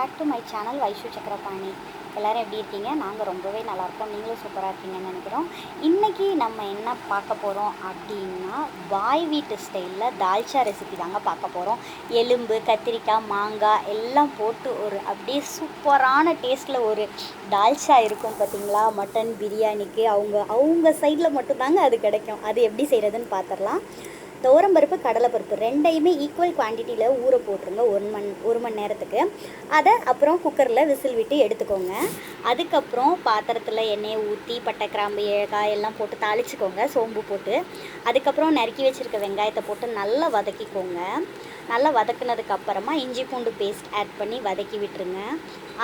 Back to my channel Vaishu Chakrapani. எல்லோரும் எப்படி இருக்கீங்க? நாங்கள் ரொம்பவே நல்லாயிருக்கோம். நீங்களும் சூப்பராக இருக்கீங்கன்னு நினைக்கிறோம். இன்றைக்கி நம்ம என்ன பார்க்க போகிறோம் அப்படின்னா, பாய் வீட்டு ஸ்டைலில் தால்ச்சா ரெசிபி தாங்க பார்க்க போகிறோம். எலும்பு, கத்திரிக்காய், மாங்காய் எல்லாம் போட்டு ஒரு அப்படியே சூப்பரான டேஸ்ட்டில் ஒரு தால்ச்சா இருக்கும் பார்த்தீங்களா? மட்டன் பிரியாணிக்கு அவங்க சைடில் மட்டும்தாங்க அது கிடைக்கும். அது எப்படி செய்கிறதுன்னு பார்த்துடலாம். துவரம்பருப்பு, கடலைப்பருப்பு ரெண்டையுமே ஈக்குவல் குவான்டிட்டியில் ஊற போட்டுருங்க ஒரு மணி நேரத்துக்கு. அதை அப்புறம் குக்கரில் விசில் விட்டு எடுத்துக்கோங்க. அதுக்கப்புறம் பாத்திரத்தில் எண்ணெயை ஊற்றி பட்டை, கிராம்பு, ஏலக்காய் எல்லாம் போட்டு தாளிச்சுக்கோங்க, சோம்பு போட்டு. அதுக்கப்புறம் நறுக்கி வச்சுருக்க வெங்காயத்தை போட்டு நல்லா வதக்கிக்கோங்க. நல்லா வதக்குனதுக்கப்புறமா இஞ்சி பூண்டு பேஸ்ட் ஆட் பண்ணி வதக்கி விட்டுருங்க.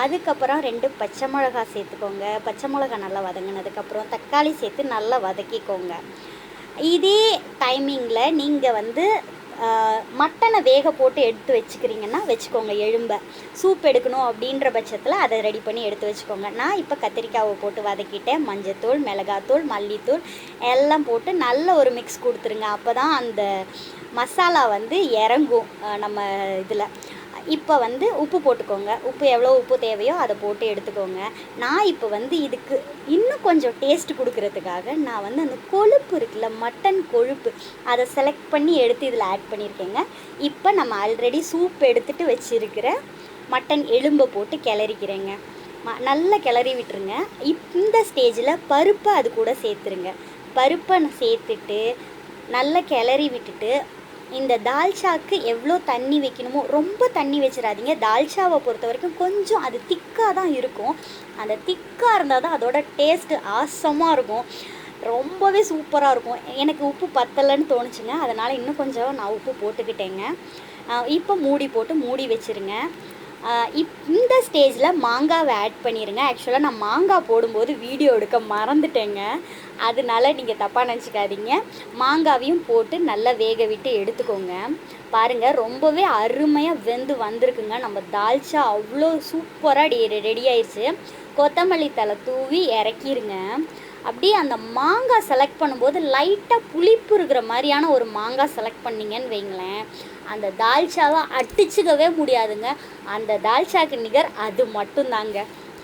அதுக்கப்புறம் 2 பச்சை மிளகா சேர்த்துக்கோங்க. பச்சை மிளகா நல்லா வதங்கினதுக்கப்புறம் தக்காளி சேர்த்து நல்லா வதக்கிக்கோங்க. இதே டைமிங்கில் நீங்கள் மட்டனை வேக போட்டு எடுத்து வச்சுக்கிறீங்கன்னா வச்சுக்கோங்க. எலும்பை சூப் எடுக்கணும் அப்படின்ற பட்சத்தில் அதை ரெடி பண்ணி எடுத்து வச்சுக்கோங்க. நான் இப்போ கத்திரிக்காவை போட்டு வதக்கிட்டேன். மஞ்சத்தூள், மிளகாத்தூள், மல்லித்தூள் எல்லாம் போட்டு நல்ல ஒரு மிக்ஸ் கொடுத்துருங்க. அப்போ தான் அந்த மசாலா இறங்கும் நம்ம இதில். இப்போ உப்பு போட்டுக்கோங்க. உப்பு எவ்வளோ உப்பு தேவையோ அதை போட்டு எடுத்துக்கோங்க. நான் இப்போ இதுக்கு இன்னும் கொஞ்சம் டேஸ்ட் கொடுக்கறதுக்காக நான் அந்த கொழுப்பு இருக்குல்ல, மட்டன் கொழுப்பு, அதை செலக்ட் பண்ணி எடுத்து இதில் ஆட் பண்ணியிருக்கேங்க. இப்போ நம்ம ஆல்ரெடி சூப் எடுத்துகிட்டு வச்சுருக்கிற மட்டன் எலும்பை போட்டு கிளறிக்கிறேங்க. நல்லா கிளறி விட்டுருங்க. இந்த ஸ்டேஜில் பருப்பை அது கூட சேர்த்துருங்க. பருப்பை சேர்த்துட்டு நல்லா கிளறி விட்டுட்டு, இந்த தால்ச்சாவுக்கு எவ்வளோ தண்ணி வைக்கணுமோ ரொம்ப தண்ணி வச்சிடாதீங்க. தால்ச்சாவை பொறுத்த வரைக்கும் கொஞ்சம் அது திக்காக தான் இருக்கும். அந்த திக்காக இருந்தால் தான் அதோட டேஸ்ட்டு ஆசமாக இருக்கும். ரொம்பவே சூப்பராக இருக்கும். எனக்கு உப்பு பத்தலைன்னு தோணுச்சுங்க, அதனால் இன்னும் கொஞ்சம் நான் உப்பு போட்டுக்கிட்டேங்க. இப்போ மூடி போட்டு மூடி வச்சுருங்க. இந்த ஸ்டேஜில் மாங்காவை ஆட் பண்ணிடுங்க. ஆக்சுவலாக நான் மாங்காய் போடும்போது வீடியோ எடுக்க மறந்துட்டேங்க, அதனால நீங்கள் தப்பாக நினச்சிக்காதீங்க. மாங்காவையும் போட்டு நல்லா வேக விட்டு எடுத்துக்கோங்க. பாருங்கள், ரொம்பவே அருமையாக வெந்து வந்திருக்குங்க. நம்ம தால்ச்சா அவ்வளோ சூப்பராக ரெடி ஆயிடுச்சு. கொத்தமல்லி தழை தூவி இறக்கிருங்க. அப்படியே அந்த மாங்காய் செலக்ட் பண்ணும்போது லைட்டாக புளிப்பு இருக்கிற மாதிரியான ஒரு மாங்காய் செலக்ட் பண்ணிங்கன்னு வைங்களேன், அந்த தால்ச்சாவை அடிச்சுக்கவே முடியாதுங்க. அந்த தால்ச்சாக்கு நிகர் அது மட்டும்தாங்க.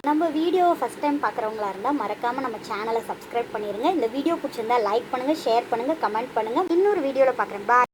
நம்ம வீடியோவை ஃபஸ்ட் டைம் பார்க்குறவங்களா இருந்தால் மறக்காமல் நம்ம சேனலை சப்ஸ்கிரைப் பண்ணிடுங்க. இந்த வீடியோ பிடிச்சிருந்தா லைக் பண்ணுங்கள், ஷேர் பண்ணுங்கள், கமெண்ட் பண்ணுங்கள். இன்னொரு வீடியோவில் பார்க்குறேன். பாய்.